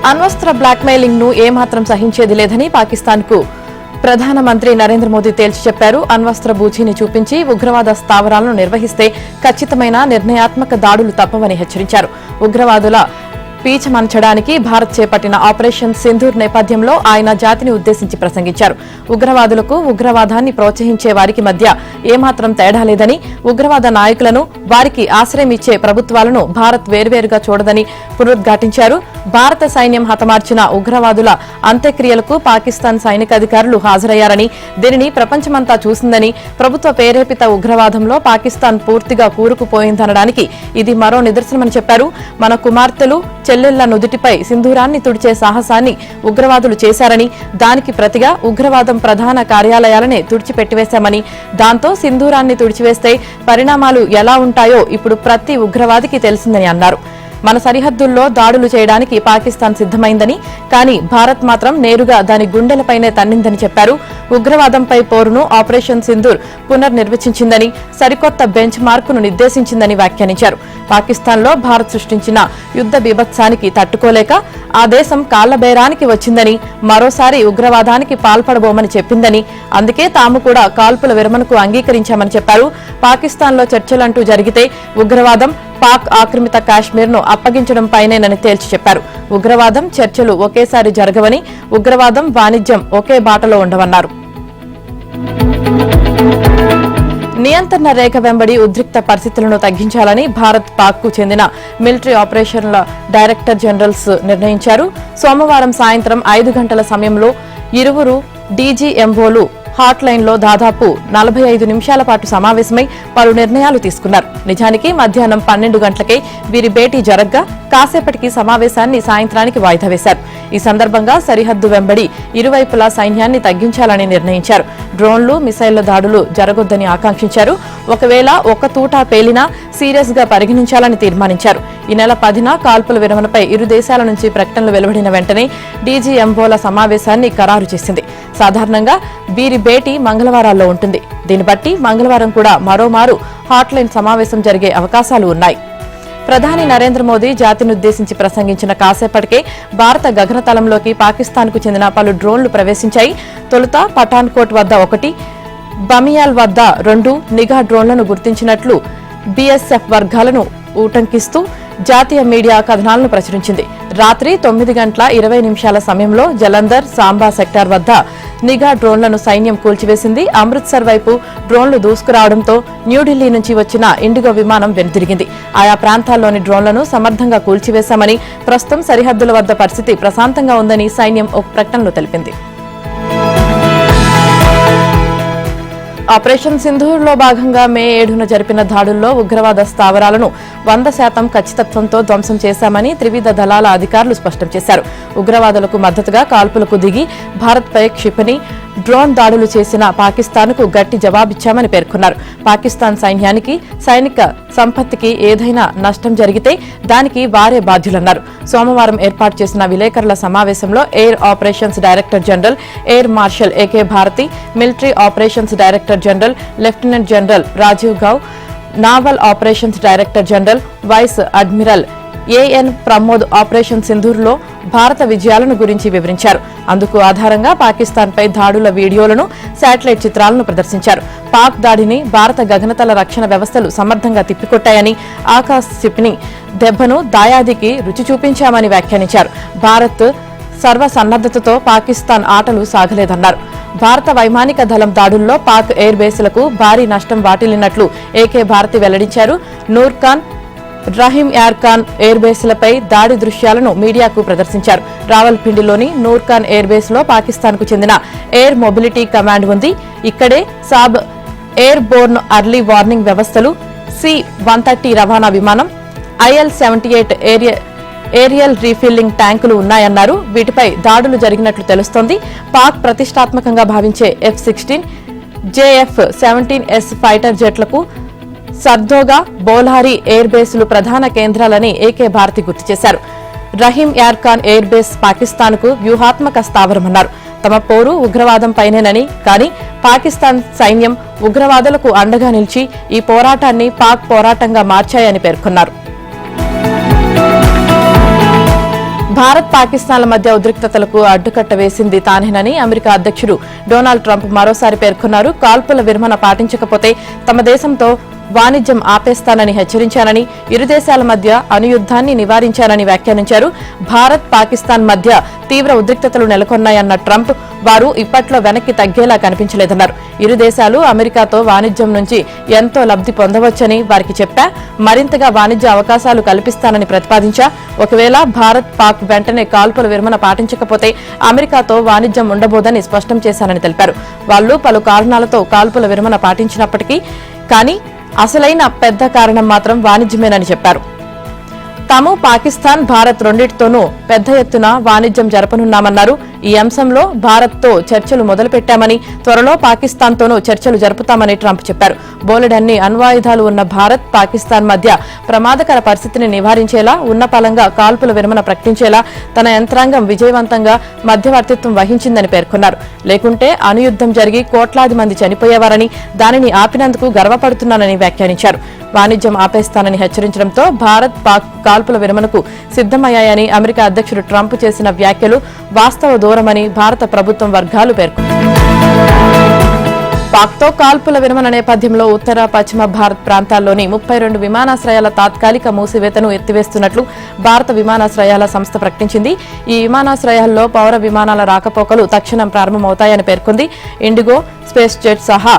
అణ్వస్త్ర blackmailing ను ఏమాత్రం సహించేది లేదని పాకిస్తాన్ కు ప్రధానమంత్రి నరేంద్ర మోదీ తేల్చి చెప్పారు. అణ్వస్త్ర బూచీని చూపించి ఉగ్రవాద స్థావరాలను నిర్వహిస్తే ఖచ్చితమైన నిర్ణయాత్మక దాడులు తప్పవని హెచ్చరించారు. ఉగ్రవాదుల పీచమంచడానికి భారత్ చేపట్టిన ఆపరేషన్ సింధూర్ నేపథ్యంలో ఆయన జాతిని ఉద్దేశించి ప్రసంగించారు. ఉగ్రవాదులకు ఉగ్రవాదాన్ని ప్రోత్సహించే వారికి మధ్య ఏమాత్రం తేడా లేదని, ఉగ్రవాద నాయకులను వారికి ఆశ్రయం ఇచ్చే ప్రభుత్వాలను భారత్ వేర్వేరుగా చూడదని పునరుద్ఘాటించారు. భారత సైన్యం హతమార్చిన ఉగ్రవాదుల అంత్యక్రియలకు పాకిస్తాన్ సైనికాధికారులు హాజరయ్యారని, దీనిని ప్రపంచమంతా చూసిందని, ప్రభుత్వ ప్రేరేపిత ఉగ్రవాదంలో పాకిస్తాన్ పూర్తిగా కూరుకుపోయిందనడానికి ఇది మరో నిదర్శనమని చెప్పారు. మన కుమార్తెలు చెల్లెళ్ల నుదుటిపై సింధూరాన్ని తుడిచే సాహసాన్ని ఉగ్రవాదులు చేశారని, దానికి ప్రతిగా ఉగ్రవాదం ప్రధాన కార్యాలయాలనే తుడిచిపెట్టివేశామని, దాంతో సింధూరాన్ని తుడిచివేస్తే పరిణామాలు ఎలా ఉంటాయో ఇప్పుడు ప్రతి ఉగ్రవాదికి తెలిసిందని అన్నారు. మన సరిహద్దుల్లో దాడులు చేయడానికి పాకిస్తాన్ సిద్దమైందని, కానీ భారత్ మాత్రం నేరుగా దాని గుండెలపైనే తన్నిందని చెప్పారు. ఉగ్రవాదంపై పోరును ఆపరేషన్ సింధూర్ పునర్నిర్వచించిందని, సరికొత్త బెంచ్ మార్కును నిర్దేశించిందని వ్యాఖ్యానించారు. పాకిస్తాన్లో భారత్ సృష్టించిన యుద్ధ బీభత్సానికి తట్టుకోలేక ఆ దేశం కాళ్లబేరానికి వచ్చిందని, మరోసారి ఉగ్రవాదానికి పాల్పడబోమని చెప్పిందని, అందుకే తాము కూడా కాల్పుల విరమణకు అంగీకరించామని చెప్పారు. పాకిస్తాన్లో చర్చలంటూ జరిగితే ఉగ్రవాదం, పాక్ ఆక్రమిత కాశ్మీర్ను అప్పగించడంపైనేనని తేల్చి చెప్పారు. ఉగ్రవాదం, చర్చలు ఒకేసారి జరగవని, ఉగ్రవాదం, వాణిజ్యం ఒకే బాటలో ఉండవన్నారు. నియంత్రణ రేఖ వెంబడి ఉద్రిక్త పరిస్థితులను తగ్గించాలని భారత్, పాక్ కు చెందిన మిలిటరీ ఆపరేషన్ల డైరెక్టర్ జనరల్స్ నిర్ణయించారు. సోమవారం సాయంత్రం 5 గంటల సమయంలో ఇరువురు డీజీఎంఓలు హాట్ లైన్ లో దాదాపు 45 నిమిషాల పాటు సమావేశమై పలు నిర్ణయాలు తీసుకున్నారు. నిజానికి మధ్యాహ్నం 12 గంటలకే వీరి భేటీ జరగ్గా కాసేపటికి సమావేశాన్ని సాయంత్రానికి వాయిదా వేశారు. ఈ సందర్భంగా సరిహద్దు వెంబడి ఇరువైపులా సైన్యాన్ని తగ్గించాలని నిర్ణయించారు. డ్రోన్లు, మిసైళ్ల దాడులు జరగొద్దని ఆకాంక్షించారు. ఒకవేళ ఒక్క తూటా పేలినా సీరియస్ గా పరిగణించాలని తీర్మానించారు. ఈ నెల 10న కాల్పుల విరమణపై ఇరు దేశాల నుంచి ప్రకటనలు వెలువడిన వెంటనే డీజీఎంఓల సమావేశాన్ని ఖరారు చేసింది. సాధారణంగా వీరి భేటీ మంగళవారాల్లో ఉంటుంది. దీన్ని బట్టి మంగళవారం కూడా మరోమారు హాట్లైన్ సమావేశం జరిగే అవకాశాలు ఉన్నాయి. ప్రధాని నరేంద్ర మోదీ జాతినుద్దేశించి ప్రసంగించిన కాసేపటికే భారత గగనతలంలోకి పాకిస్తాన్ కు చెందిన పలు డ్రోన్లు ప్రవేశించాయి. తొలుత పఠాన్కోట్ వద్ద 1, బమియాల్ వద్ద 2 నిఘా డ్రోన్లను గుర్తించినట్లు బీఎస్ఎఫ్ వర్గాలను ఉటంకిస్తూ జాతీయ మీడియా కథనాలను ప్రచురించింది. రాత్రి 9 గంటల 20 నిమిషాల సమయంలో జలంధర్, సాంబా సెక్టార్ వద్ద నిఘా డ్రోన్లను సైన్యం కూల్చివేసింది. అమృత్సర్ వైపు డ్రోన్లు దూసుకురావడంతో న్యూఢిల్లీ నుంచి వచ్చిన ఇండిగో విమానం వెనుతిరిగింది. ఆయా ప్రాంతాల్లోని డ్రోన్లను సమర్థంగా కూల్చివేశామని, ప్రస్తుతం సరిహద్దుల వద్ద పరిస్థితి ప్రశాంతంగా ఉందని సైన్యం ఒక ప్రకటనలో తెలిపింది. ఆపరేషన్ సింధూర్లో భాగంగా మే 7న జరిపిన దాడుల్లో ఉగ్రవాద స్థావరాలను 100% ఖచ్చితత్వంతో ధ్వంసం చేశామని త్రివిధ దళాల అధికారులు స్పష్టం చేశారు. ఉగ్రవాదులకు మద్దతుగా కాల్పులకు దిగి భారత్పై క్షిపణి, డ్రోన్ దాడులు చేసిన పాకిస్తాన్కు గట్టి జవాబిచ్చామని పేర్కొన్నారు. పాకిస్తాన్ సైన్యానికి, సైనిక సంపత్తికి ఏదైనా నష్టం జరిగితే దానికి వారే బాధ్యులన్నారు. సోమవారం ఏర్పాటు చేసిన విలేకరుల సమావేశంలో air operations director general air marshal AK Bharti, military operations director general lieutenant general Rajiv Ghai, naval operations director general vice admiral AN Pramod operation సింధూర్లో భారత విజయాలను గురించి వివరించారు. అందుకు ఆధారంగా పాకిస్తాన్పై దాడుల వీడియోలను, శాటిలైట్ చిత్రాలను ప్రదర్శించారు. పాక్ దాడిని భారత గగనతల రక్షణ వ్యవస్థలు సమర్థంగా తిప్పికొట్టాయని, ఆకాశ్ క్షిపణి దెబ్బను దాయాదికి రుచి చూపించామని వ్యాఖ్యానించారు. భారత్ సర్వసన్నద్దతతో పాకిస్తాన్ ఆటలు సాగలేదన్నారు. భారత వైమానిక దళం దాడుల్లో పాక్ ఎయిర్ బేస్లకు భారీ నష్టం వాటిల్లినట్లు ఏకే భారతి వెల్లడించారు. నూర్ఖాన్, రహీం యార్ఖాన్ ఎయిర్ బేస్లపై దాడి దృశ్యాలను మీడియాకు ప్రదర్శించారు. రావల్పిండిలోని నూర్ఖాన్ ఎయిర్ బేస్ లో పాకిస్తాన్ కు చెందిన ఎయిర్ మొబిలిటీ కమాండ్ ఉంది. ఇక్కడే సాబ్ ఎయిర్ బోర్న్ అర్లీ వార్నింగ్ వ్యవస్థలు, C-130 రవాణా విమానం, IL-78 ఏరియల్ రీఫిల్లింగ్ ట్యాంకులు ఉన్నాయన్నారు. వీటిపై దాడులు జరిగినట్లు తెలుస్తోంది. పాక్ ప్రతిష్టాత్మకంగా భావించే F-16, JF-17S ఫైటర్ జెట్లకు సర్దోగా, బోల్హారీ ఎయిర్ బేసులు ప్రధాన కేంద్రాలని ఏకే భారతి గుర్తు చేశారు. రహీం యార్ఖాన్ ఎయిర్ బేస్ పాకిస్తాన్కు వ్యూహాత్మక స్థావరమన్నారు. తమ పోరు ఉగ్రవాదంపైనేనని, కానీ పాకిస్తాన్ సైన్యం ఉగ్రవాదులకు అండగా నిలిచి ఈ పోరాటాన్ని పాక్ పోరాటంగా మార్చాయని పేర్కొన్నారు. భారత్ భారత్ పాకిస్తాన్ల మధ్య ఉద్రిక్తతలకు అడ్డుకట్ట వేసింది తానేనని అమెరికా అధ్యక్షుడు డొనాల్డ్ ట్రంప్ మరోసారి పేర్కొన్నారు. కాల్పుల విరమణ పాటించకపోతే తమ దేశంతో వాణిజ్యం ఆపేస్తానని హెచ్చరించానని, ఇరు దేశాల మధ్య అణుయుద్ధాన్ని నివారించానని వ్యాఖ్యానించారు. భారత్ పాకిస్తాన్ మధ్య తీవ్ర ఉద్రిక్తతలు నెలకొన్నాయన్న ట్రంప్ వారు ఇప్పట్లో వెనక్కి తగ్గేలా కనిపించలేదన్నారు. ఇరు దేశాలు అమెరికాతో వాణిజ్యం నుంచి ఎంతో లబ్ధి పొందవచ్చని వారికి చెప్పా, మరింతగా వాణిజ్య అవకాశాలు కల్పిస్తానని ప్రతిపాదించా. ఒకవేళ భారత్ పాక్ వెంటనే కాల్పుల విరమణ పాటించకపోతే అమెరికాతో వాణిజ్యం ఉండబోదని స్పష్టం చేశానని తెలిపారు. వాళ్లు పలు కారణాలతో కాల్పుల విరమణ పాటించినప్పటికీ కానీ అసలైన పెద్ద కారణం మాత్రం వాణిజ్యమేనని చెప్పారు. తాము పాకిస్తాన్, భారత్ రెండింటితోనూ పెద్ద ఎత్తున వాణిజ్యం జరపనున్నామన్నారు. ఈ అంశంలో భారత్తో చర్చలు మొదలుపెట్టామని, త్వరలో పాకిస్తాన్తోనూ చర్చలు జరుపుతామని ట్రంప్ చెప్పారు. బోలెడన్ని అణ్వాయుధాలు ఉన్న భారత్, పాకిస్తాన్ మధ్య ప్రమాదకర పరిస్థితిని నివారించేలా, ఉన్నపలంగా కాల్పుల విరమణ ప్రకటించేలా తన యంత్రాంగం విజయవంతంగా మధ్యవర్తిత్వం వహించిందని పేర్కొన్నారు. లేకుంటే అణుయుద్ధం జరిగి కోట్లాది మంది చనిపోయేవారని, దానిని ఆపినందుకు గర్వపడుతున్నానని వ్యాఖ్యానించారు. వాణిజ్యం ఆపేస్తానని హెచ్చరించడంతో భారత్, పాక్ కాల్పుల విరమణకు సిద్దమయ్యాయని అమెరికా అధ్యక్షుడు ట్రంప్ చేసిన వ్యాఖ్యలు వాస్తవ దూరమని భారత ప్రభుత్వం వర్గాలు పేర్కొన్నాయి. పాక్తో కాల్పుల విరమణ నేపథ్యంలో ఉత్తర, పశ్చిమ భారత్ ప్రాంతాల్లోని 32 విమానాశ్రయాల తాత్కాలిక మూసివేతను ఎత్తివేస్తున్నట్లు భారత విమానాశ్రయాల సంస్థ ప్రకటించింది. ఈ విమానాశ్రయాల్లో పౌర విమానాల రాకపోకలు తక్షణం ప్రారంభమవుతాయని పేర్కొంది. ఇండిగో, స్పేస్ జెట్ సహా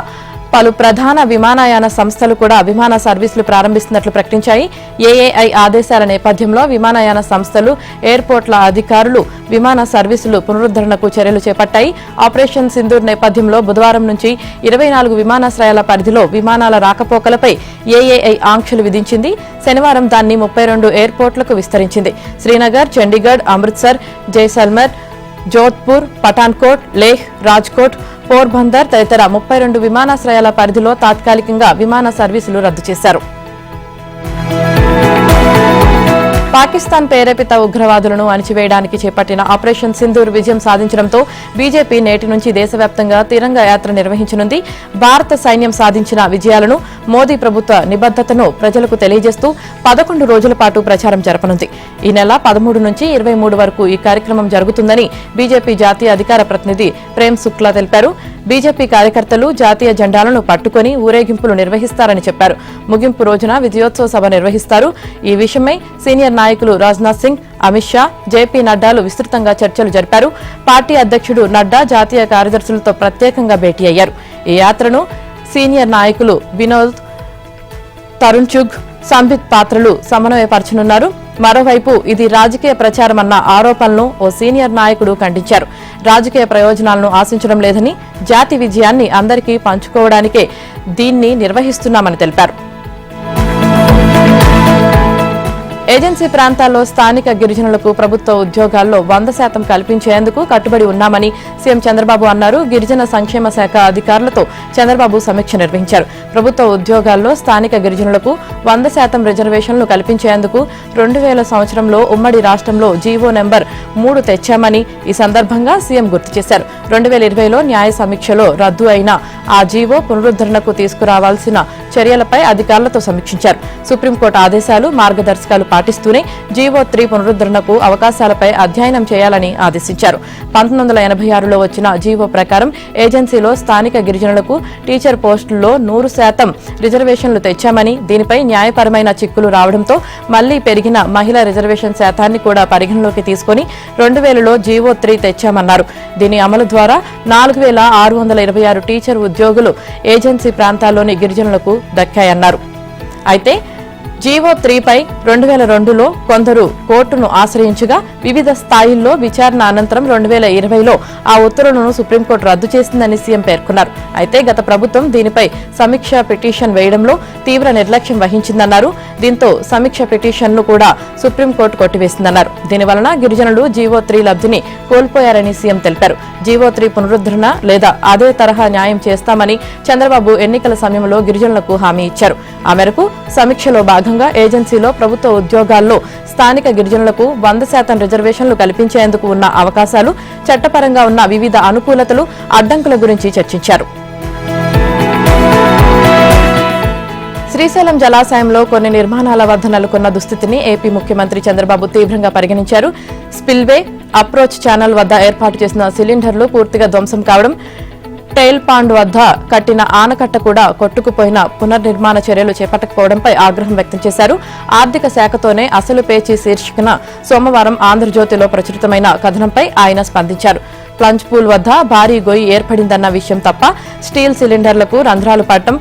పలు ప్రధాన విమానయాన సంస్థలు కూడా విమాన సర్వీసులు ప్రారంభిస్తున్నట్లు ప్రకటించాయి. ఏఏఐ ఆదేశాల నేపథ్యంలో విమానయాన సంస్థలు, ఎయిర్పోర్ట్ల అధికారులు విమాన సర్వీసులు పునరుద్ధరణకు చర్యలు చేపట్టాయి. ఆపరేషన్ సింధూర్ నేపథ్యంలో బుధవారం నుంచి 24 విమానాశ్రయాల పరిధిలో విమానాల రాకపోకలపై ఏఏఐ ఆంక్షలు విధించింది. శనివారం దాన్ని 32 ఎయిర్పోర్ట్లకు విస్తరించింది. శ్రీనగర్, చండీగఢ్, అమృత్సర్, జైసల్మర్, జోధ్పూర్, పఠాన్కోట్, లేహ్, రాజ్కోట్, పోర్బందర్ తదితర 32 విమానాశ్రయాల పరిధిలో తాత్కాలికంగా విమాన సర్వీసులు రద్దు చేశారు. పాకిస్తాన్ ప్రేరేపిత ఉగ్రవాదులను అణిచివేయడానికి చేపట్టిన ఆపరేషన్ సింధూర్ విజయం సాధించడంతో బీజేపీ నేటి నుంచి దేశవ్యాప్తంగా తిరంగ యాత్ర నిర్వహించనుంది. భారత సైన్యం సాధించిన విజయాలను, మోదీ ప్రభుత్వ నిబద్దతను ప్రజలకు తెలియజేస్తూ 11 రోజుల పాటు ప్రచారం జరపనుంది. ఈ నెల 13 నుంచి 23 వరకు ఈ కార్యక్రమం జరుగుతుందని బీజేపీ జాతీయ అధికార ప్రతినిధి ప్రేమ్ శుక్లా తెలిపారు. బీజేపీ కార్యకర్తలు జాతీయ జెండాలను పట్టుకుని ఊరేగింపులు నిర్వహిస్తారని చెప్పారు. ముగింపు రోజున విజయోత్సవ సభ నిర్వహిస్తారు. ఈ విషయమై సీనియర్ నాయకులు రాజ్నాథ్ సింగ్, అమిత్ షా, జేపీ నడ్డాలు విస్తృతంగా చర్చలు జరిపారు. పార్టీ అధ్యక్షుడు నడ్డా జాతీయ కార్యదర్శులతో ప్రత్యేకంగా భేటీ అయ్యారు. ఈ యాత్రను సీనియర్ నాయకులు వినోద్, తరుణ్ చుగ్, సంబిత్ పాత్రలు సమన్వయపరచనున్నారు. మరోవైపు ఇది రాజకీయ ప్రచారమన్న ఆరోపణలను ఓ సీనియర్ నాయకుడు ఖండించారు. రాజకీయ ప్రయోజనాలను ఆశించడం లేదని, జాతి విజయాన్ని అందరికీ పంచుకోవడానికే దీన్ని నిర్వహిస్తున్నామని తెలిపారు. ఏజెన్సీ ప్రాంతాల్లో స్థానిక గిరిజనులకు ప్రభుత్వ ఉద్యోగాల్లో 100% కల్పించేందుకు కట్టుబడి ఉన్నామని సీఎం చంద్రబాబు అన్నారు. గిరిజన సంక్షేమ శాఖ అధికారులతో చంద్రబాబు సమీక్ష నిర్వహించారు. ప్రభుత్వ ఉద్యోగాల్లో స్థానిక గిరిజనులకు 100% రిజర్వేషన్లు కల్పించేందుకు 2000 సంవత్సరంలో ఉమ్మడి రాష్ట్రంలో జీవో నెంబర్ 3 తెచ్చామని ఈ సందర్భంగా సీఎం గుర్తు చేశారు. 2020లో న్యాయ సమీక్షలో రద్దు అయిన ఆ జీవో పునరుద్ధరణకు తీసుకురావాల్సిన చర్యలపై అధికారులతో సమీక్షించారు. సుప్రీంకోర్టు ఆదేశాలు, మార్గదర్శకాలు పాటిస్తూనే జీవో 3 పునరుద్ధరణకు అవకాశాలపై అధ్యయనం చేయాలని ఆదేశించారు. 1986లో వచ్చిన జీవో ప్రకారం ఏజెన్సీలో స్థానిక గిరిజనులకు టీచర్ పోస్టుల్లో 100% రిజర్వేషన్లు తెచ్చామని, దీనిపై న్యాయపరమైన చిక్కులు రావడంతో మళ్లీ పెరిగిన మహిళా రిజర్వేషన్ శాతాన్ని కూడా పరిగణలోకి తీసుకుని 2000లో జీవో 3 తెచ్చామన్నారు. దీని అమలు ద్వారా 4626 టీచర్ ఉద్యోగులు ఏజెన్సీ ప్రాంతాల్లోని గిరిజనులకు దక్కాయన్నారు. అయితే జీవో 3పై 2002లో కొందరు కోర్టును ఆశ్రయించగా వివిధ స్థాయిల్లో విచారణ అనంతరం 2020లో ఆ ఉత్తర్వులను సుప్రీంకోర్టు రద్దు చేసిందని సీఎం పేర్కొన్నారు. అయితే గత ప్రభుత్వం దీనిపై సమీక్ష పిటిషన్ వేయడంలో తీవ్ర నిర్లక్ష్యం వహించిందన్నారు. దీంతో సమీక్ష పిటిషన్ను కూడా సుప్రీంకోర్టు కొట్టివేసిందన్నారు. దీనివలన గిరిజనులు జీవో 3 లబ్ధిని కోల్పోయారని సీఎం తెలిపారు. జీవో 3 పునరుద్ధరణ లేదా అదే తరహా న్యాయం చేస్తామని చంద్రబాబు ఎన్నికల సమయంలో గిరిజనులకు హామీ ఇచ్చారు. ఆ మేరకు సమీక్షలో భాగంగా ఏజెన్సీలో ప్రభుత్వ ఉద్యోగాల్లో స్థానిక గిరిజనులకు 100% రిజర్వేషన్లు కల్పించేందుకు ఉన్న అవకాశాలు, చట్టపరంగా ఉన్న వివిధ అనుకూలతలు, అడ్డంకుల గురించి చర్చించారు. శ్రీశైలం జలాశయంలో కొన్ని నిర్మాణాల వద్ద నెలకొన్న దుస్థితిని ఏపీ ముఖ్యమంత్రి చంద్రబాబు తీవ్రంగా పరిగణించారు. స్పిల్వే అప్రోచ్ ఛానల్ వద్ద ఏర్పాటు చేసిన సిలిండర్లు పూర్తిగా ధ్వంసం కావడం, టైల్ పాండ్ వద్ద కట్టిన ఆనకట్ట కూడా కొట్టుకుపోయిన పునర్నిర్మాణ చర్యలు చేపట్టకపోవడంపై ఆగ్రహం వ్యక్తం చేశారు. ఆర్థిక శాఖతోనే అసలు పేచీ శీర్షికన సోమవారం ఆంధ్రజ్యోతిలో ప్రచురితమైన కథనంపై ఆయన స్పందించారు. ప్లంజ్ పూల్ వద్ద భారీ గొయ్యి ఏర్పడిందన్న విషయం తప్ప స్టీల్ సిలిండర్లకు రంధ్రాలు పడటం,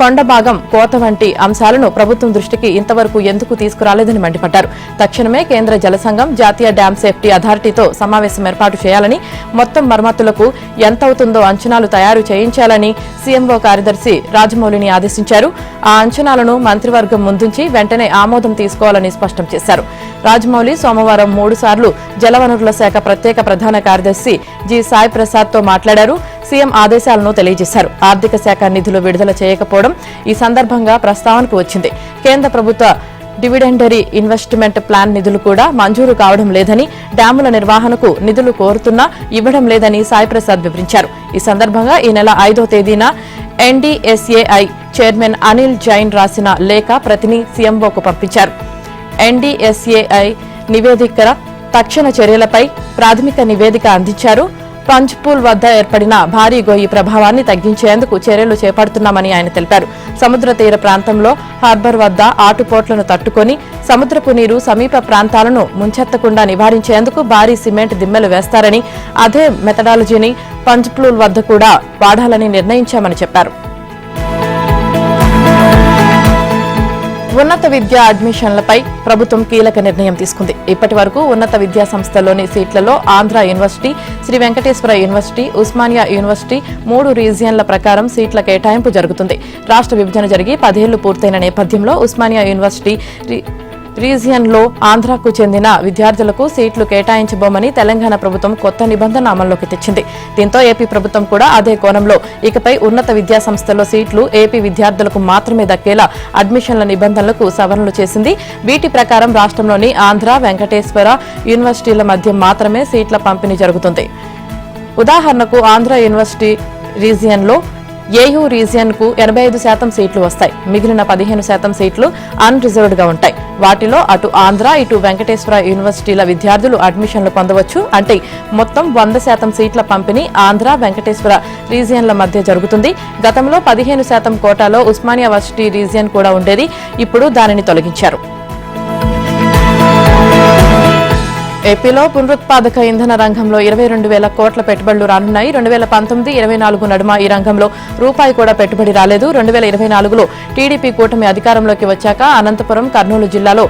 కొండభాగం కోత వంటి అంశాలను ప్రభుత్వం దృష్టికి ఇంతవరకు ఎందుకు తీసుకురాలేదని మండిపడ్డారు. తక్షణమే కేంద్ర జలసంఘం, జాతీయ డ్యాం సేఫ్టీ అథారిటీతో సమావేశం ఏర్పాటు చేయాలని, మొత్తం మరమ్మతులకు ఎంతవుతుందో అంచనాలు తయారు చేయించాలని సీఎంఓ కార్యదర్శి రాజమౌళిని ఆదేశించారు. ఆ అంచనాలను మంత్రివర్గం ముందుంచి వెంటనే ఆమోదం తీసుకోవాలని స్పష్టం చేశారు. రాజమౌళి సోమవారం 3 సార్లు జలవనరుల శాఖ ప్రత్యేక ప్రధాన కార్యదర్శి జి సాయి ప్రసాద్ తో మాట్లాడారు. సీఎం ఆదేశాలను తెలియజేశారు. ఆర్థిక శాఖ నిధులు విడుదల చేయకపోవడం ఈ సందర్భంగా ప్రస్తావనకు వచ్చింది. కేంద్ర ప్రభుత్వ డివిడెండరీ ఇన్వెస్ట్మెంట్ ప్లాన్ నిధులు కూడా మంజూరు కావడం లేదని, డ్యాముల నిర్వహణకు నిధులు కోరుతున్నా ఇవ్వడం లేదని సాయి ప్రసాద్ వివరించారు. ఈ సందర్భంగా ఈ నెల 5వ తేదీన ఎన్డీఎస్ఏఐ చైర్మన్ అనిల్ జైన్ రాసిన లేఖ ప్రతిని సీఎంఓకు పంపించారు. ఎన్డీఎస్ఏఐ నివేదిక తక్షణ చర్యలపై ప్రాథమిక నివేదిక అందించారు. పంజ్పూల్ వద్ద ఏర్పడిన భారీ గొయ్యి ప్రభావాన్ని తగ్గించేందుకు చర్యలు చేపడుతున్నామని ఆయన తెలిపారు. సముద్ర తీర ప్రాంతంలో హార్బర్ వద్ద ఆటుపోట్లను తట్టుకుని సముద్రపు నీరు సమీప ప్రాంతాలను ముంచెత్తకుండా నివారించేందుకు భారీ సిమెంట్ దిమ్మెలు వేస్తారని, అదే మెథడాలజీని పంజ్పూల్ వద్ద కూడా వాడాలని నిర్ణయించామని చెప్పారు. ఉన్నత విద్యా అడ్మిషన్లపై ప్రభుత్వం కీలక నిర్ణయం తీసుకుంది. ఇప్పటి వరకు ఉన్నత విద్యా సంస్థల్లోని సీట్లలో Andhra university, Sri Venkateswara university, Osmania university 3 రీజియన్ల ప్రకారం సీట్ల కేటాయింపు జరుగుతుంది. రాష్ట్ర విభజన జరిగి 10 ఏళ్లు పూర్తయిన నేపథ్యంలో ఉస్మానియా యూనివర్సిటీ రీజియన్లో ఆంధ్రాకు చెందిన విద్యార్థులకు సీట్లు కేటాయించబోమని తెలంగాణ ప్రభుత్వం కొత్త నిబంధన అమల్లోకి తెచ్చింది. దీంతో ఏపీ ప్రభుత్వం కూడా అదే కోణంలో ఇకపై ఉన్నత విద్యా సంస్థల్లో సీట్లు ఏపీ విద్యార్థులకు మాత్రమే దక్కేలా అడ్మిషన్ల నిబంధనలకు సవరణలు చేసింది. వీటి ప్రకారం రాష్ట్రంలోని ఆంధ్ర, వెంకటేశ్వర యూనివర్సిటీల మధ్య మాత్రమే సీట్ల పంపిణీ జరుగుతుంది. ఉదాహరణకు ఆంధ్ర యూనివర్సిటీ రీజియన్లో ఏయూ రీజియన్ కు 85% సీట్లు వస్తాయి. మిగిలిన 15% సీట్లు అన్ రిజర్వ్డ్ గా ఉంటాయి. వాటిలో అటు ఆంధ్ర, ఇటు వెంకటేశ్వర యూనివర్సిటీల విద్యార్థులు అడ్మిషన్లు పొందవచ్చు. అంటే మొత్తం 100% సీట్ల పంపిణీ ఆంధ్ర, వెంకటేశ్వర రీజియన్ల మధ్య జరుగుతుంది. గతంలో 15% కోటాలో ఉస్మానియా యూనివర్సిటీ రీజియన్ కూడా ఉండేది. ఇప్పుడు దానిని తొలగించారు. ఏపీలో పునరుత్పాదక ఇంధన రంగంలో 22,000 కోట్ల పెట్టుబడులు రానున్నాయి. 2019-24 నడుమ ఈ రంగంలో రూపాయి కూడా పెట్టుబడి రాలేదు. 2024లో టీడీపీ కూటమి అధికారంలోకి వచ్చాక అనంతపురం, కర్నూలు జిల్లాలో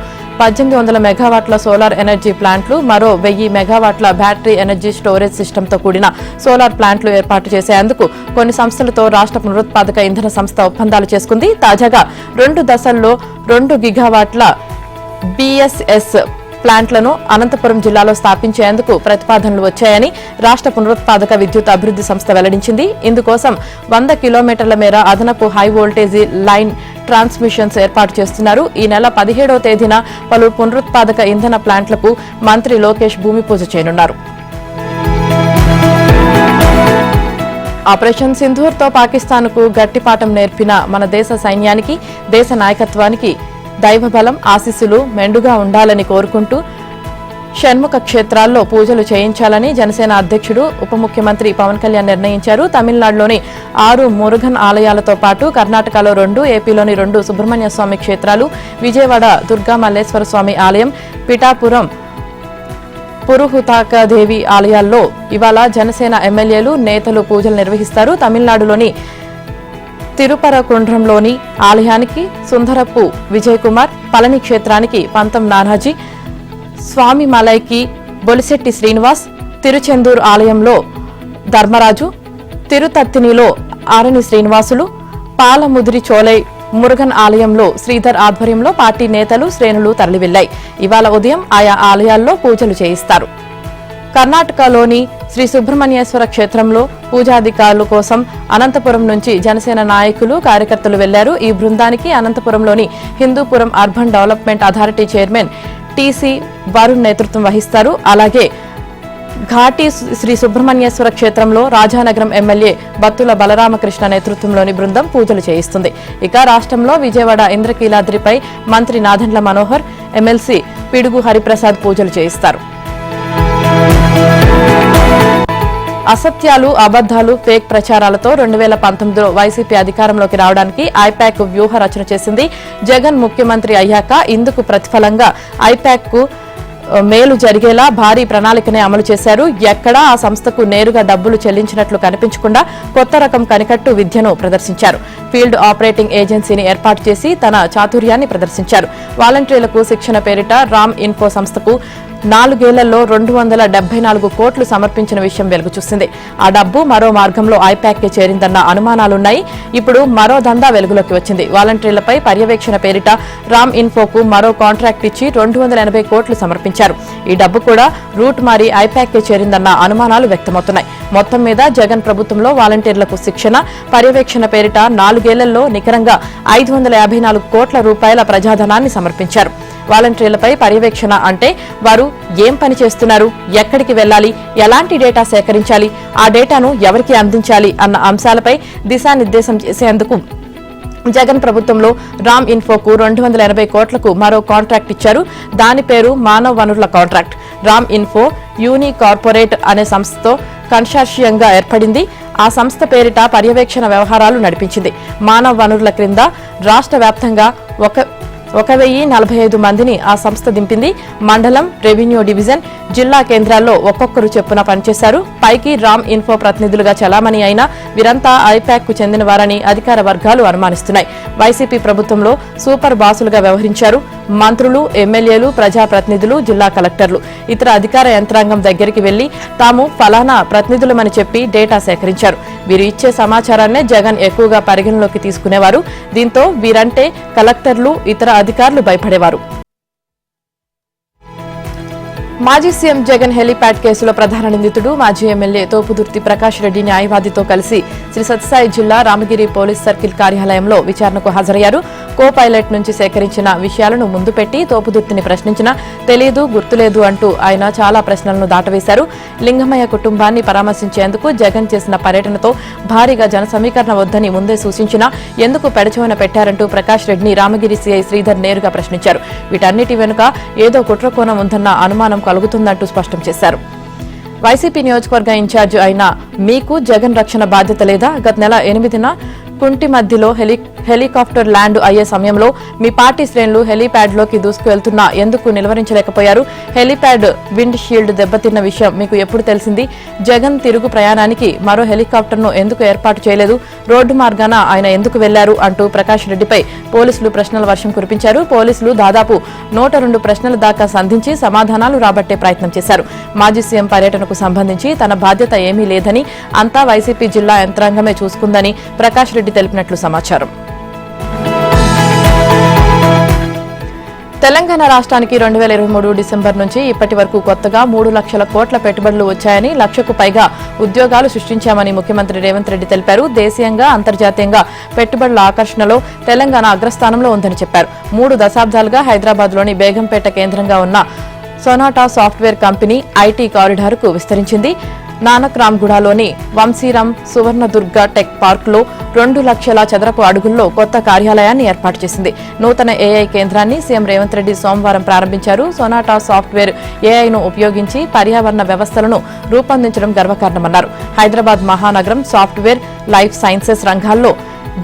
1800 మెగావాట్ల సోలార్ ఎనర్జీ ప్లాంట్లు, మరో 1000 మెగావాట్ల బ్యాటరీ ఎనర్జీ స్టోరేజ్ సిస్టంతో కూడిన సోలార్ ప్లాంట్లు ఏర్పాటు చేసేందుకు కొన్ని సంస్థలతో రాష్ట్ర పునరుత్పాదక ఇంధన సంస్థ ఒప్పందాలు చేసుకుంది. తాజాగా 2 దశల్లో 2 గిగావాట్ల బీఎస్ఎస్ ప్లాంట్లను అనంతపురం జిల్లాలో స్థాపించేందుకు ప్రతిపాదనలు వచ్చాయని రాష్ట్ర పునరుత్పాదక విద్యుత్ అభివృద్ధి సంస్థ వెల్లడించింది. ఇందుకోసం 100 కిలోమీటర్ల మేర అదనపు హై వోల్టేజీ లైన్ ట్రాన్స్మిషన్స్ ఏర్పాటు చేస్తున్నారు. ఈ నెల 17వ తేదీన పలు పునరుత్పాదక ఇంధన ప్లాంట్లకు మంత్రి లోకేష్ భూమి పూజ చేయనున్నారు. ఆపరేషన్ సింధూర్తో పాకిస్తాన్కు గట్టిపాఠం నేర్పిన మన దేశ సైన్యానికి, దేశ నాయకత్వానికి దైవబలం, ఆశీస్సులు మెండుగా ఉండాలని కోరుకుంటూ షణ్ముఖ క్షేత్రాల్లో పూజలు చేయించాలని జనసేన అధ్యక్షుడు, ఉప ముఖ్యమంత్రి పవన్ కళ్యాణ్ నిర్ణయించారు. తమిళనాడులోని 6 మురుగన్ ఆలయాలతో పాటు కర్ణాటకలో 2, ఏపీలోని 2 సుబ్రహ్మణ్య స్వామి క్షేత్రాలు, విజయవాడ దుర్గా మల్లేశ్వర స్వామి ఆలయం, పిఠాపురం పురుహుతాకదేవి ఆలయాల్లో ఇవాళ జనసేన ఎమ్మెల్యేలు, నేతలు పూజలు నిర్వహిస్తారు. తమిళనాడులోని తిరుపరకుండ్రంలోని ఆలయానికి సుందరపు విజయ్ కుమార్, పళని క్షేత్రానికి పంతం నానాజీ, స్వామి మలైకి బొలిశెట్టి శ్రీనివాస్, తిరుచెందూరు ఆలయంలో ధర్మరాజు, తిరుతత్తినిలో ఆరణి శ్రీనివాసులు, పాలముదిరి చోలై మురుగన్ ఆలయంలో శ్రీధర్ ఆధ్వర్యంలో పార్టీ నేతలు, శ్రేణులు తరలివెళ్లాయి. ఇవాళ ఉదయం ఆయా ఆలయాల్లో పూజలు చేయిస్తారు. కర్ణాటకలోని శ్రీ సుబ్రహ్మణ్యేశ్వర క్షేత్రంలో పూజాధికారుల కోసం అనంతపురం నుంచి జనసేన నాయకులు, కార్యకర్తలు వెళ్లారు. ఈ బృందానికి అనంతపురంలోని Hindupuram urban development authority chairman TC Varun నేతృత్వం వహిస్తారు. అలాగే ఘాటి శ్రీ సుబ్రహ్మణ్యేశ్వర క్షేత్రంలో రాజానగరం ఎమ్మెల్యే బత్తుల బలరామకృష్ణ నేతృత్వంలోని బృందం పూజలు చేయిస్తుంది. ఇక రాష్ట్రంలో విజయవాడ ఇంద్రకీలాద్రిపై మంత్రి నాదెండ్ల మనోహర్, ఎమ్మెల్సీ పిడుగు హరిప్రసాద్ పూజలు చేయిస్తారు. అసత్యాలు, అబద్దాలు, ఫేక్ ప్రచారాలతో 2019లో వైసీపీ అధికారంలోకి రావడానికి ఐపాక్ వ్యూహ రచన చేసింది. జగన్ ముఖ్యమంత్రి అయ్యాక ఇందుకు ప్రతిఫలంగా ఐపాక్ కు మేలు జరిగేలా భారీ ప్రణాళికనే అమలు చేశారు. ఎక్కడా ఆ సంస్థకు నేరుగా డబ్బులు చెల్లించినట్లు కనిపించకుండా కొత్త రకం కనికట్టు విద్యను ప్రదర్శించారు. ఫీల్డ్ ఆపరేటింగ్ ఏజెన్సీని ఏర్పాటు చేసి తన చాతుర్యాన్ని ప్రదర్శించారు. వాలంటీర్లకు శిక్షణ పేరిట రామ్ ఇన్ఫో సంస్థకు 4 ఏళ్లలో 274 కోట్లు సమర్పించిన విషయం వెలుగుచూసింది. ఆ డబ్బు మరో మార్గంలో ఐపాక్ కి చేరిందన్న అనుమానాలున్నాయి. ఇప్పుడు మరో దందా వెలుగులోకి వచ్చింది. వాలంటీర్లపై పర్యవేక్షణ పేరిట రామ్ ఇన్ఫోకు మరో కాంట్రాక్ట్ ఇచ్చి 280 కోట్లు సమర్పించారు. ఈ డబ్బు కూడా రూట్ మారి ఐపాక్ కి చేరిందన్న అనుమానాలు వ్యక్తమవుతున్నాయి. మొత్తం మీద జగన్ ప్రభుత్వంలో వాలంటీర్లకు శిక్షణ, పర్యవేక్షణ పేరిట 4 ఏళ్లలో నికరంగా 554 కోట్ల రూపాయల ప్రజాధనాన్ని సమర్పించారు. వాలంటీర్లపై పర్యవేక్షణ అంటే వారు ఏం పని చేస్తున్నారు, ఎక్కడికి వెళ్లాలి, ఎలాంటి డేటా సేకరించాలి, ఆ డేటాను ఎవరికి అందించాలి అన్న అంశాలపై దిశానిర్దేశం చేసేందుకు జగన్ ప్రభుత్వంలో రామ్ ఇన్ఫోకు 280 కోట్లకు మరో కాంట్రాక్ట్ ఇచ్చారు. దాని పేరు మానవ వనరుల కాంట్రాక్ట్. రామ్ ఇన్ఫో యూని కార్పొరేట్ అనే సంస్థతో కన్సార్షియంగా ఏర్పడింది. ఆ సంస్థ పేరిట పర్యవేక్షణ వ్యవహారాలు నడిపించింది. మానవ వనరుల క్రింద రాష్ట్ర వ్యాప్తంగా 1045 మందిని ఆ సంస్థ దింపింది. మండలం, రెవెన్యూ డివిజన్, జిల్లా కేంద్రాల్లో ఒక్కొక్కరు చొప్పున పనిచేశారు. పైకి రామ్ ఇన్ఫో ప్రతినిధులుగా చలామణి అయిన వీరంతా ఐపాక్ కు చెందిన వారని అధికార వర్గాలు అనుమానిస్తున్నాయి. వైసీపీ ప్రభుత్వంలో సూపర్ బాసులుగా వ్యవహరించారు. మంత్రులు, ఎమ్మెల్యేలు, ప్రజాప్రతినిధులు, జిల్లా కలెక్టర్లు ఇతర అధికార యంత్రాంగం దగ్గరికి వెళ్లి తాము ఫలానా ప్రతినిధులమని చెప్పి డేటా సేకరించారు. వీరు ఇచ్చే సమాచారాన్నే జగన్ ఎక్కువగా పరిగణలోకి తీసుకునేవారు. దీంతో వీరంటే కలెక్టర్లు, ఇతర అధికారులు భయపడేవారు. మాజీ సీఎం జగన్ హెలీప్యాడ్ కేసులో ప్రధాన నిందితుడు మాజీ ఎమ్మెల్యే తోపుదుర్తి ప్రకాష్ రెడ్డి న్యాయవాదితో కలిసి శ్రీ సత్యసాయి జిల్లా రామగిరి పోలీస్ సర్కిల్ కార్యాలయంలో విచారణకు హాజరయ్యారు. కో పైలట్ నుంచి సేకరించిన విషయాలను ముందు పెట్టి తోపుదుర్తిని ప్రశ్నించినా తెలియదు, గుర్తులేదు అంటూ ఆయన చాలా ప్రశ్నలను దాటవేశారు. లింగమయ్య కుటుంబాన్ని పరామర్శించేందుకు జగన్ చేసిన పర్యటనతో భారీగా జన సమీకరణ వద్దని ముందే సూచించినా ఎందుకు పెడచెవిన పెట్టారంటూ ప్రకాష్ రెడ్డిని రామగిరి సీఐ శ్రీధర్ నేరుగా ప్రశ్నించారు. వీటన్నిటి వెనుక ఏదో కుట్రకోణం ఉందన్న అనుమానం కలుగుతుందంటూ స్పష్టం చేశారు. వైసీపీ నియోజకవర్గ ఇన్ఛార్జ్ అయిన మీకు జగన్ రక్షణ బాధ్యత లేదా? గత నెల 8న కుంటి మధ్యలో హెలికాప్టర్ ల్యాండ్ అయ్యే సమయంలో మీ పార్టీ శ్రేణులు హెలీప్యాడ్లోకి దూసుకువెళ్తున్నా ఎందుకు నిలువరించలేకపోయారు? హెలీప్యాడ్ విండ్ షీల్డ్ దెబ్బతిన్న విషయం మీకు ఎప్పుడు తెలిసింది? జగన్ తిరుగు ప్రయాణానికి మరో హెలికాప్టర్ను ఎందుకు ఏర్పాటు చేయలేదు? రోడ్డు మార్గాన ఆయన ఎందుకు వెళ్లారు? అంటూ ప్రకాష్ రెడ్డిపై పోలీసులు ప్రశ్నల వర్షం కురిపించారు. పోలీసులు దాదాపు 102 ప్రశ్నల దాకా సంధించి సమాధానాలు రాబట్టే ప్రయత్నం చేశారు. మాజీ సీఎం పర్యటనకు సంబంధించి తన బాధ్యత ఏమీ లేదని, అంతా వైసీపీ జిల్లా యంత్రాంగమే చూసుకుందని ప్రకాష్ రెడ్డి తెలిపినట్లు సమాచారం. తెలంగాణ రాష్ట్రానికి 2023 డిసెంబర్ నుంచి ఇప్పటి వరకు కొత్తగా 3 లక్షల కోట్ల పెట్టుబడులు వచ్చాయని, 1 లక్షకు పైగా ఉద్యోగాలు సృష్టించామని ముఖ్యమంత్రి రేవంత్ రెడ్డి తెలిపారు. దేశీయంగా, అంతర్జాతీయంగా పెట్టుబడుల ఆకర్షణలో తెలంగాణ అగ్రస్థానంలో ఉందని చెప్పారు. 3 దశాబ్దాలుగా హైదరాబాద్లోని బేగంపేట కేంద్రంగా ఉన్న సొనాటా సాఫ్ట్వేర్ కంపెనీ ఐటీ కారిడార్కు విస్తరించింది. నానక్రామ్గూడలోని వంశీరామ్ సువర్ణదుర్గ టెక్ పార్క్లో 2 లక్షల చదరపు అడుగుల్లో కొత్త కార్యాలయాన్ని ఏర్పాటు చేసింది. నూతన ఏఐ కేంద్రాన్ని సీఎం రేవంత్ రెడ్డి సోమవారం ప్రారంభించారు. సొనాటా సాఫ్ట్వేర్ ఏఐను ఉపయోగించి పర్యావరణ వ్యవస్థలను రూపొందించడం గర్వకారణమన్నారు. హైదరాబాద్ మహానగరం సాఫ్ట్వేర్, లైఫ్ సైన్సెస్ రంగాల్లో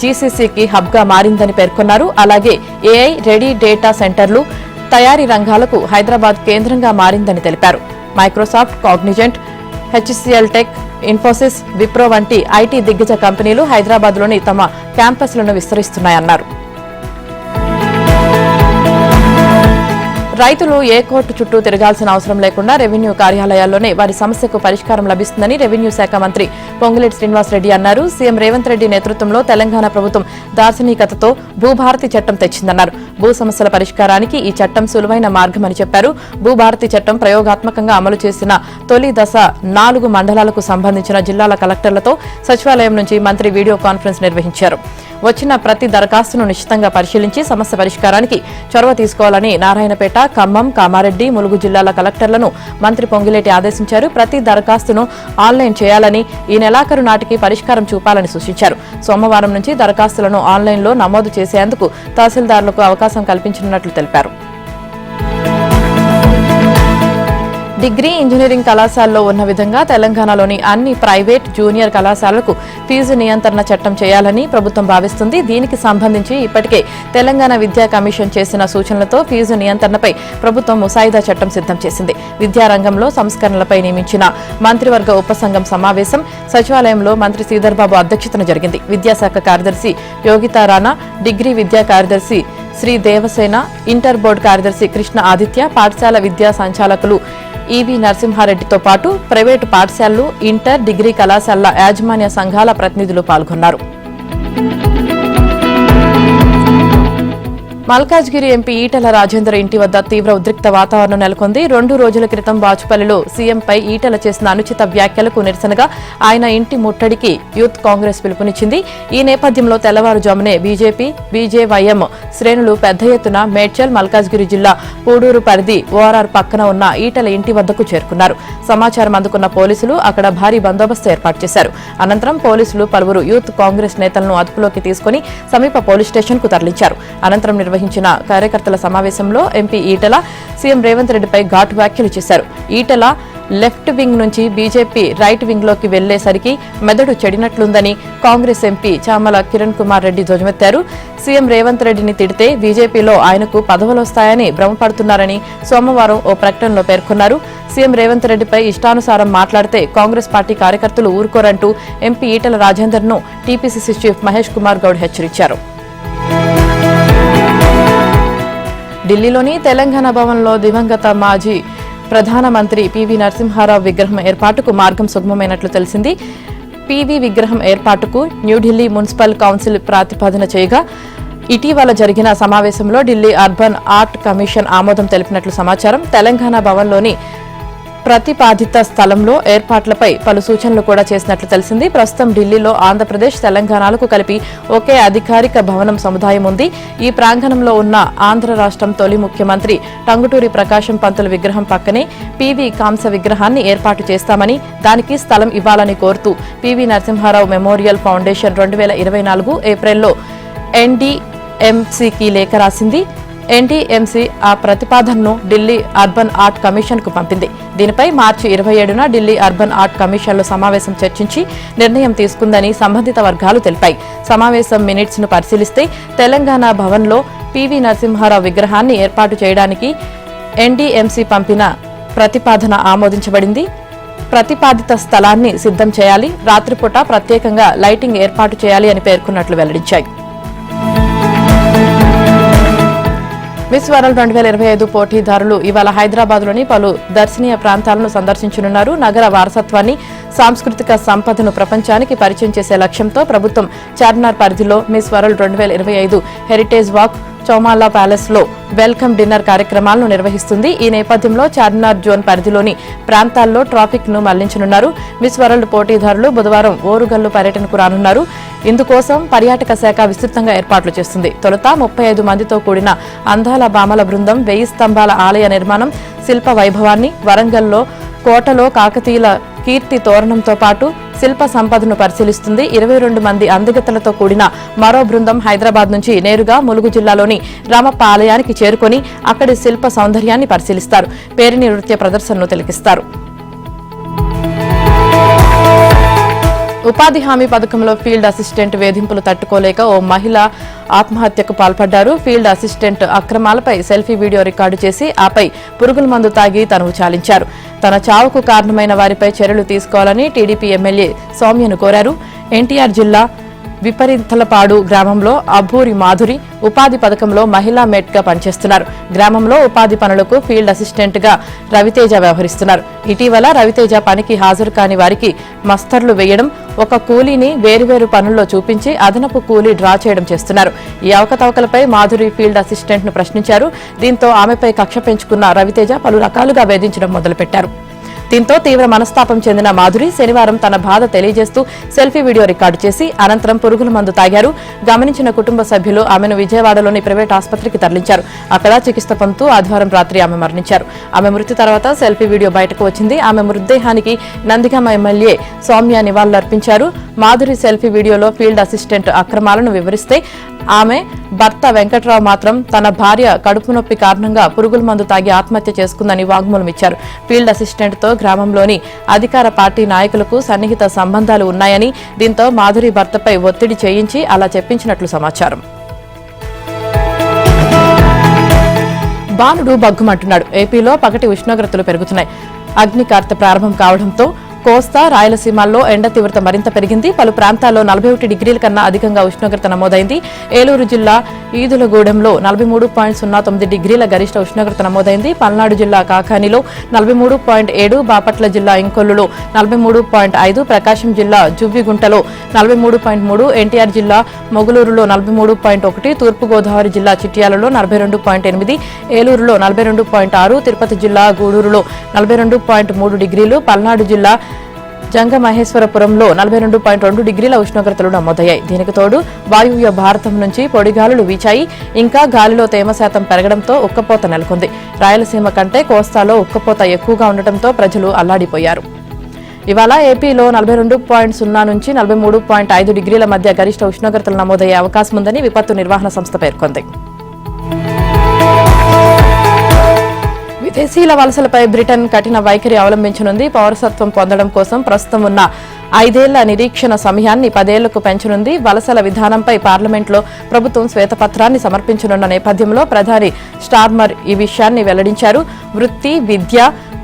జీసీసీకి హబ్గా మారిందని పేర్కొన్నారు. అలాగే ఏఐ రెడీ డేటా సెంటర్లు, తయారీ రంగాలకు హైదరాబాద్ కేంద్రంగా మారిందని తెలిపారు. Microsoft, Cognizant, HCl tech, Infosys, Wipro వంటి ఐటీ దిగ్గజ కంపెనీలు హైదరాబాద్లోని తమ క్యాంపస్లను విస్తరిస్తున్నాయన్నారు. రైతులు ఏ కోర్టు చుట్టూ తిరగాల్సిన అవసరం లేకుండా రెవెన్యూ కార్యాలయాల్లోనే వారి సమస్యకు పరిష్కారం లభిస్తుందని రెవెన్యూ శాఖ మంత్రి పొంగులేటి శ్రీనివాసరెడ్డి అన్నారు. సీఎం రేవంత్ రెడ్డి నేతృత్వంలో తెలంగాణ ప్రభుత్వం దార్శనికతతో భూభారతి చట్టం తెచ్చిందన్నారు. భూ సమస్యల పరిష్కారానికి ఈ చట్టం సులువైన మార్గమని చెప్పారు. భూభారతి చట్టం ప్రయోగాత్మకంగా అమలు చేసిన తొలి దశ 4 మండలాలకు సంబంధించిన జిల్లాల కలెక్టర్లతో సచివాలయం నుంచి మంత్రి వీడియో కాన్ఫరెన్స్ నిర్వహించారు. వచ్చిన ప్రతి దరఖాస్తును నిశ్చితంగా పరిశీలించి సమస్య పరిష్కారానికి చొరవ తీసుకోవాలని నారాయణపేట, ఖమ్మం, కామారెడ్డి, ములుగు జిల్లాల కలెక్టర్లను మంత్రి పొంగిలేటి ఆదేశించారు. ప్రతి దరఖాస్తును ఆన్లైన్ చేయాలని, ఈ నెలాఖరు నాటికి పరిష్కారం చూపాలని సూచించారు. సోమవారం నుంచి దరఖాస్తులను ఆన్లైన్లో నమోదు చేసేందుకు తహసీల్దార్లకు అవకాశం కల్పించనున్నట్లు తెలిపారు. డిగ్రీ, ఇంజనీరింగ్ కళాశాలలో ఉన్న విధంగా తెలంగాణలోని అన్ని ప్రైవేట్, జూనియర్ కళాశాలలకు ఫీజు నియంత్రణ చట్టం చేయాలని ప్రభుత్వం భావిస్తుంది. దీనికి సంబంధించి ఇప్పటికే తెలంగాణ విద్యా కమిషన్ చేసిన సూచనలతో ఫీజు నియంత్రణపై ప్రభుత్వం ముసాయిదా చట్టం సిద్ధం చేసింది. విద్యారంగంలో సంస్కరణలపై నియమించిన మంత్రివర్గ ఉపసంఘం సమావేశం సచివాలయంలో మంత్రి శ్రీధర్బాబు అధ్యక్షతన జరిగింది. విద్యాశాఖ కార్యదర్శి యోగితా రాణా, డిగ్రీ విద్యా కార్యదర్శి శ్రీ దేవసేన, ఇంటర్ బోర్డు కార్యదర్శి కృష్ణ ఆదిత్య, పాఠశాల విద్యా సంచాలకులు ఈవి నరసింహారెడ్డితో పాటు ప్రైవేటు పాఠశాలలు, ఇంటర్, డిగ్రీ కళాశాలల యాజమాన్య సంఘాల ప్రతినిధులు పాల్గొన్నారు. మల్కాజ్గిరి ఎంపీ ఈటెల రాజేందర్ ఇంటి వద్ద తీవ్ర ఉద్రిక్త వాతావరణం నెలకొంది. 2 రోజుల క్రితం బాచుపల్లిలో సీఎంపై ఈటెల చేసిన అనుచిత వ్యాఖ్యలకు నిరసనగా ఆయన ఇంటి ముట్టడికి యూత్ కాంగ్రెస్ పిలుపునిచ్చింది. ఈ నేపథ్యంలో తెల్లవారుజామునే బీజేపీ, బీజేవైఎం శ్రేణులు పెద్ద ఎత్తున మేడ్చల్, మల్కాజ్గిరి జిల్లా పూడూరు పరిధి ఓఆర్ఆర్ పక్కన ఉన్న ఈటెల ఇంటి వద్దకు చేరుకున్నారు. సమాచారం అందుకున్న పోలీసులు అక్కడ భారీ బందోబస్తు ఏర్పాటు చేశారు. అనంతరం పోలీసులు పలువురు యూత్ కాంగ్రెస్ నేతలను అదుపులోకి తీసుకుని సమీప పోలీస్ స్టేషన్ కు తరలించారు. అనంతరం నిర్వహించిన కార్యకర్తల సమావేశంలో ఎంపీ ఈటెల సీఎం రేవంత్ రెడ్డిపై ఘాటు వ్యాఖ్యలు చేశారు. ఈటెల లెఫ్ట్ వింగ్ నుంచి బీజేపీ రైట్ వింగ్ లోకి వెళ్లేసరికి మెదడు చెడినట్లుందని కాంగ్రెస్ ఎంపీ చామల కిరణ్ కుమార్ రెడ్డి ధ్వజమెత్తారు. సీఎం రేవంత్ రెడ్డిని తిడితే బీజేపీలో ఆయనకు పదవులొస్తాయని భ్రమపడుతున్నారని సోమవారం ఓ ప్రకటనలో పేర్కొన్నారు. సీఎం రేవంత్ రెడ్డిపై ఇష్టానుసారం మాట్లాడితే కాంగ్రెస్ పార్టీ కార్యకర్తలు ఊరుకోరంటూ ఎంపీ ఈటెల రాజేందర్ ను టీపీసీసీ చీఫ్ మహేష్ కుమార్ గౌడ్ హెచ్చరించారు. ఢిల్లీలోని తెలంగాణ భవన్లో దివంగత మాజీ ప్రధానమంత్రి పివి నరసింహారావు విగ్రహం ఏర్పాటుకు మార్గం సుగమమైనట్లు తెలిసింది. పివి విగ్రహం ఏర్పాటుకు న్యూఢిల్లీ మున్సిపల్ కౌన్సిల్ ప్రతిపాదన చేయగా ఇటీవల జరిగిన సమావేశంలో ఢిల్లీ అర్బన్ ఆర్ట్ కమిషన్ ఆమోదం తెలిపినట్లు సమాచారం. తెలంగాణ భవన్లోని ప్రతిపాదిత స్థలంలో ఏర్పాట్లపై పలు సూచనలు కూడా చేసినట్లు తెలిసింది. ప్రస్తుతం ఢిల్లీలో ఆంధ్రప్రదేశ్, తెలంగాణలకు కలిపి ఒకే అధికారిక భవనం సముదాయం ఉంది. ఈ ప్రాంగణంలో ఉన్న ఆంధ్ర రాష్ట్రం తొలి ముఖ్యమంత్రి టంగుటూరి ప్రకాశం పంతులు విగ్రహం పక్కనే పివి కాంస విగ్రహాన్ని ఏర్పాటు చేస్తామని, దానికి స్థలం ఇవ్వాలని కోరుతూ పివి నరసింహారావు మెమోరియల్ ఫౌండేషన్ 2024 ఏప్రిల్లో ఎన్డీఎంసీకి లేఖ రాసింది. ఎన్డీఎంసీ ఆ ప్రతిపాదనను ఢిల్లీ అర్బన్ ఆర్ట్ కమిషన్ కు పంపింది. దీనిపై మార్చి 27న ఢిల్లీ అర్బన్ ఆర్ట్ కమిషన్లో సమావేశం చర్చించి నిర్ణయం తీసుకుందని సంబంధిత వర్గాలు తెలిపాయి. సమావేశం మినిట్స్ ను పరిశీలిస్తే తెలంగాణ భవన్లో పివి నరసింహారావు విగ్రహాన్ని ఏర్పాటు చేయడానికి ఎన్డీఎంసీ పంపిన ప్రతిపాదన ఆమోదించబడింది. ప్రతిపాదిత స్థలాన్ని సిద్ధం చేయాలి, రాత్రిపూట ప్రత్యేకంగా లైటింగ్ ఏర్పాటు చేయాలి అని పేర్కొన్నట్లు వెల్లడించాయి. మిస్ వరల్డ్ 2025 పోటీదారులు ఇవాళ హైదరాబాద్లోని పలు దర్శనీయ ప్రాంతాలను సందర్శించనున్నారు. నగర వారసత్వాన్ని, సాంస్కృతిక సంపదను ప్రపంచానికి పరిచయం చేసే లక్ష్యంతో ప్రభుత్వం చార్మినార్ పరిధిలో Miss World 2025 heritage walk, Chowmahalla palace లో వెల్కమ్ డిన్నర్ కార్యక్రమాలను నిర్వహిస్తుంది. ఈ నేపథ్యంలో చార్మినార్ జోన్ పరిధిలోని ప్రాంతాల్లో ట్రాఫిక్ ను మళ్లించనున్నారు. మిస్ వరల్డ్ పోటీదారులు బుధవారం ఓరుగల్లు పర్యటనకు రానున్నారు. ఇందుకోసం పర్యాటక శాఖ విస్తృతంగా ఏర్పాట్లు చేస్తుంది. తొలుత 35 మందితో కూడిన అందాల బామల బృందం 1000 స్తంభాల ఆలయ నిర్మాణం, శిల్ప వైభవాన్ని, వరంగల్లో కోటలో కాకతీయుల కీర్తి తోరణంతో పాటు శిల్ప సంపదను పరిశీలిస్తుంది. 22 మంది అందగత్తెలతో కూడిన మరో బృందం హైదరాబాద్ నుంచి నేరుగా ములుగు జిల్లాలోని రామప్ప ఆలయానికి చేరుకొని అక్కడి శిల్ప సౌందర్యాన్ని పరిశీలిస్తారు. పేరిణి నృత్య ప్రదర్శనను తిలకిస్తారు. ఉపాధి హామీ పథకంలో ఫీల్డ్ అసిస్టెంట్ వేధింపులు తట్టుకోలేక ఓ మహిళ ఆత్మహత్యకు పాల్పడ్డారు. ఫీల్డ్ అసిస్టెంట్ అక్రమాలపై సెల్ఫీ వీడియో రికార్డు చేసి ఆపై పురుగుల మందు తాగి తనువు చాలించారు. తన చావుకు కారణమైన వారిపై చర్యలు తీసుకోవాలని టీడీపీ ఎమ్మెల్యే సౌమ్యను కోరారు. ఎన్టీఆర్ జిల్లా విపరీతలపాడు గ్రామంలో అబ్బూరి మాధురి ఉపాధి పథకంలో మహిళా మేట్ గా పనిచేస్తున్నారు. గ్రామంలో ఉపాధి పనులకు ఫీల్డ్ అసిస్టెంట్ గా రవితేజ వ్యవహరిస్తున్నారు. ఇటీవల రవితేజ పనికి హాజరు కాని వారికి మస్తర్లు వేయడం, ఒక కూలీని వేరువేరు పనుల్లో చూపించి అదనపు కూలీ డ్రా చేయడం చేస్తున్నారు. ఈ అవకతవకలపై మాధురి ఫీల్డ్ అసిస్టెంట్ ను ప్రశ్నించారు. దీంతో ఆమెపై కక్ష పెంచుకున్న రవితేజ పలు రకాలుగా వేధించడం మొదలుపెట్టారు. దీంతో తీవ్ర మనస్తాపం చెందిన మాధురి శనివారం తన బాధ తెలియజేస్తూ సెల్ఫీ వీడియో రికార్డు చేసి అనంతరం పురుగుల మందు తాగారు. గమనించిన కుటుంబ సభ్యులు ఆమెను విజయవాడలోని ప్రైవేట్ ఆసుపత్రికి తరలించారు. అక్కడ చికిత్స పొందుతూ ఆదివారం రాత్రి ఆమె మరణించారు. ఆమె మృతి తర్వాత సెల్ఫీ వీడియో బయటకు వచ్చింది. ఆమె మృతదేహానికి నందిగామ ఎమ్మెల్యే సౌమ్య నివాళులర్పించారు. మాధురి సెల్ఫీ వీడియోలో ఫీల్డ్ అసిస్టెంట్ అక్రమాలను వివరిస్తే ఆమె భర్త వెంకట్రావు మాత్రం తన భార్య కడుపు నొప్పి కారణంగా పురుగుల మందు తాగి ఆత్మహత్య చేసుకుందని వాగ్మూలం ఇచ్చారు. ఫీల్డ్ అసిస్టెంట్ తో గ్రామంలోని అధికార పార్టీ నాయకులకు సన్నిహిత సంబంధాలు ఉన్నాయని, దీంతో మాధురి భర్తపై ఒత్తిడి చేయించి అలా చెప్పించినట్లు సమాచారం. బాణుడు బగ్గుమంటున్నాడు. ఏపీలో పగటి ఉష్ణోగ్రతలు పెరుగుతున్నాయి. అగ్నికార్తె ప్రారంభం కావడంతో కోస్తా రాయలసీమల్లో ఎండ తీవ్రత మరింత పెరిగింది. పలు ప్రాంతాల్లో 41 డిగ్రీల కన్నా అధికంగా ఉష్ణోగ్రత నమోదైంది. ఏలూరు జిల్లా ఈదులగూడెంలో 43.09 డిగ్రీల గరిష్ట ఉష్ణోగ్రత నమోదైంది. పల్నాడు జిల్లా కాకానిలో 43.7, బాపట్ల జిల్లా ఇంకొల్లులో 43.5, ప్రకాశం జిల్లా జువ్విగుంటలో 43.3, ఎన్టీఆర్ జిల్లా మొగులూరులో 43.1, తూర్పుగోదావరి జిల్లా చిట్యాలలో 42.8, ఏలూరులో 42.6, తిరుపతి జిల్లా గూడూరులో 42.3 డిగ్రీలు, పల్నాడు జిల్లా జంగమహేశ్వరపురంలో 42.2 డిగ్రీల ఉష్ణోగ్రతలు నమోదయ్యాయి. దీనికి తోడు వాయువ్య భారతం నుంచి పొడిగాలులు వీచాయి. ఇంకా గాలిలో తేమ శాతం పెరగడంతో ఉక్కపోత నెలకొంది. రాయలసీమ కంటే కోస్తాలో ఉక్కపోత ఎక్కువగా ఉండటంతో ప్రజలు అల్లాడిపోయారు. ఇవాళ ఏపీలో 42.0 నుంచి 43.5 డిగ్రీల మధ్య గరిష్ట ఉష్ణోగ్రతలు నమోదయ్యే అవకాశం ఉందని విపత్తు నిర్వహణ సంస్థ పేర్కొంది. విదేశీయుల వలసలపై బ్రిటన్ కఠిన వైఖరి అవలంబించనుంది. పౌరసత్వం పొందడం కోసం ప్రస్తుతం ఉన్న 5 ఏళ్ల నిరీక్షణ సమయాన్ని 10 ఏళ్లకు పెంచనుంది. వలసల విధానంపై పార్లమెంట్లో ప్రభుత్వం శ్వేతపత్రాన్ని సమర్పించనున్న నేపథ్యంలో ప్రధాని స్టార్మర్ ఈ విషయాన్ని వెల్లడించారు. వృత్తి, విద్య,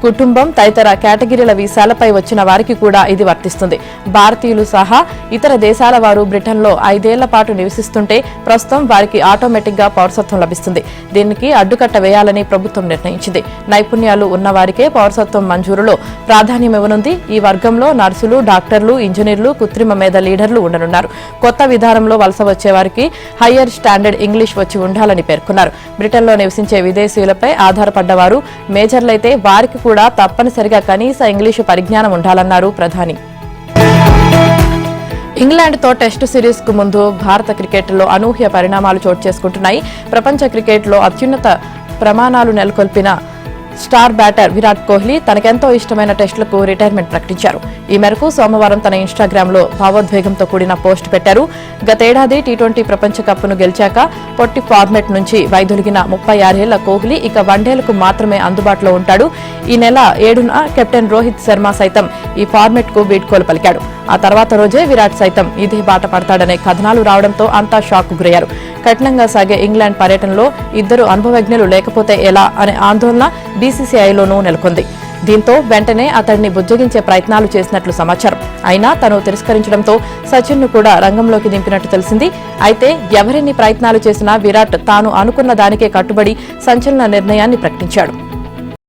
కుటుంబం తదితర కేటగిరీల వీసాలపై వచ్చిన వారికి కూడా ఇది వర్తిస్తుంది. భారతీయులు సహా ఇతర దేశాల వారు బ్రిటన్లో 5 ఏళ్ల పాటు నివసిస్తుంటే ప్రస్తుతం వారికి ఆటోమేటిక్ గా పౌరసత్వం లభిస్తుంది. దీనికి అడ్డుకట్ట వేయాలని ప్రభుత్వం నిర్ణయించింది. నైపుణ్యాలు ఉన్నవారికే పౌరసత్వం మంజూరులో ప్రాధాన్యమివ్వనుంది. ఈ వర్గంలో నర్సులు, డాక్టర్లు, ఇంజనీర్లు, కృత్రిమ మేధ లీడర్లు ఉండనున్నారు. కొత్త విధానంలో వలస వచ్చే వారికి హయ్యర్ స్టాండర్డ్ ఇంగ్లీష్ వచ్చి ఉండాలని పేర్కొన్నారు. బ్రిటన్లో నివసించే విదేశీయులపై ఆధారపడ్డవారు మేజర్లైతే వారికి కూడా తప్పనిసరిగా కనీస ఇంగ్లీషు పరిజ్ఞానం ఉండాలన్నారు ప్రధాని. ఇంగ్లాండ్తో టెస్టు సిరీస్ కు ముందు భారత క్రికెట్లో అనూహ్య పరిణామాలు చోటు చేసుకుంటున్నాయి. ప్రపంచ క్రికెట్లో అత్యున్నత ప్రమాణాలు నెలకొల్పిన స్టార్ బ్యాటర్ విరాట్ కోహ్లీ తనకెంతో ఇష్టమైన టెస్టులకు రిటైర్మెంట్ ప్రకటించారు. ఈ మేరకు సోమవారం తన ఇన్స్టాగ్రామ్లో భావోద్వేగంతో కూడిన పోస్ట్ పెట్టారు. గతేడాది టీ20 ప్రపంచ కప్ను గెలిచాక పొట్టి ఫార్మెట్ నుంచి వైదొలిగిన 36 ఏళ్ల కోహ్లీ ఇక వన్డేలకు మాత్రమే అందుబాటులో ఉంటాడు. ఈ నెల 7న కెప్టెన్ రోహిత్ శర్మ సైతం ఈ ఫార్మెట్ కు వీడ్కోలు పలికాడు. ఆ తర్వాత రోజే విరాట్ సైతం ఇదే బాట పడతాడనే కథనాలు రావడంతో అంతా షాక్ గురయ్యారు. కఠినంగా సాగే ఇంగ్లాండ్ పర్యటనలో ఇద్దరు అనుభవజ్ఞులు లేకపోతే ఎలా అనే ఆందోళన బీసీసీఐలోనూ నెలకొంది. దీంతో వెంటనే అతడిని బుజ్జగించే ప్రయత్నాలు చేసినట్లు సమాచారం. అయినా తను తిరస్కరించడంతో సచిన్ ను కూడా రంగంలోకి దింపినట్టు తెలిసింది. అయితే ఎవరెన్ని ప్రయత్నాలు చేసినా విరాట్ తాను అనుకున్న దానికే కట్టుబడి సంచలన నిర్ణయాన్ని ప్రకటించాడు.